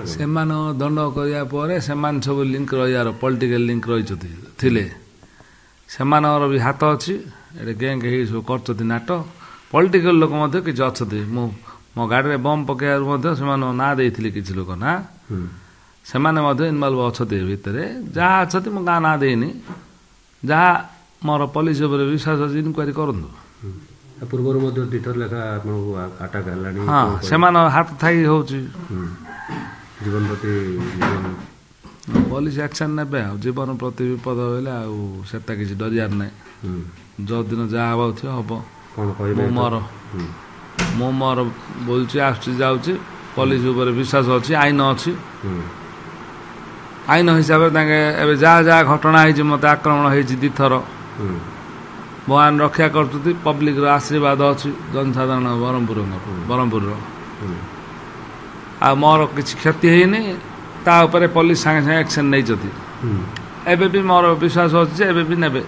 ସେମାନେ ଦଣ୍ଡ କରିବା ପରେ ସେମାନେ ସବୁ ଲିଙ୍କ ରହିବାର ପଲିଟିକାଲ ଲିଙ୍କ ରହିଛନ୍ତି ଥିଲେ ସେମାନଙ୍କର ବି ହାତ ଅଛି ଏଠି ଗ୍ୟାଙ୍ଗ ହେଇ ସବୁ କରୁଛନ୍ତି ନାଟ ପଲିଟିକାଲ ଲୋକ ମଧ୍ୟ କିଛି ଅଛନ୍ତି ମୁଁ ମୋ ଗାଡ଼ିରେ ବମ୍ ପକେଇବାରୁ ମଧ୍ୟ ସେମାନଙ୍କ ନାଁ ଦେଇଥିଲି କିଛି ଲୋକ ନା ସେମାନେ ମଧ୍ୟ ଇନଭଲ୍ଭ ଅଛନ୍ତି ଭିତରେ ଯାହା ଅଛନ୍ତି ମୁଁ ଗାଁ ନାଁ ଦେଇନି ଯାହା ମୋର ପୋଲିସ ଉପରେ ବିଶ୍ୱାସ ଅଛି ଇନକ୍ୱାରି କରନ୍ତୁ ପୂର୍ବରୁ ମଧ୍ୟ ଦୁଇଥର ଲେଖା ଆପଣଙ୍କୁ ଆଟାକ୍ ହେଲାଣି ହଁ ସେମାନଙ୍କ ହାତ ଥାଇ ହେଉଛି ଜୀବନ ପ୍ରତି ପୋଲିସ ଆକ୍ସନ୍ ନେବେ ଆଉ ଜୀବନ ପ୍ରତି ବିପଦ ହେଲେ ଆଉ ସେଟା କିଛି ଡରିବାର ନାହିଁ ଯେଉଁଦିନ ଯାହା ହେବାକୁ ଥିବ ହବ କ'ଣ କହିବେ ମୁଁ ମୋର ବୁଲୁଛି ଆସୁଛି ଯାଉଛି ପୋଲିସ ଉପରେ ବିଶ୍ୱାସ ଅଛି ଆଇନ ଅଛି ଆଇନ ହିସାବରେ ତାଙ୍କେ ଏବେ ଯାହା ଯାହା ଘଟଣା ହେଇଛି ମୋତେ ଆକ୍ରମଣ ହେଇଛି ଦୁଇଥର ଭଗବାନ ରକ୍ଷା କରୁଛନ୍ତି ପବ୍ଲିକର ଆଶୀର୍ବାଦ ଅଛି ଜନସାଧାରଣ ବ୍ରହ୍ମପୁରର ଆଉ ମୋର କିଛି କ୍ଷତି ହେଇନି ତା ଉପରେ ପୋଲିସ ସାଙ୍ଗେ ସାଙ୍ଗେ ଆକ୍ସନ୍ ନେଇଛନ୍ତି ଏବେ ବି ମୋର ବିଶ୍ୱାସ ଅଛି ଯେ ଏବେ ବି ନେବେ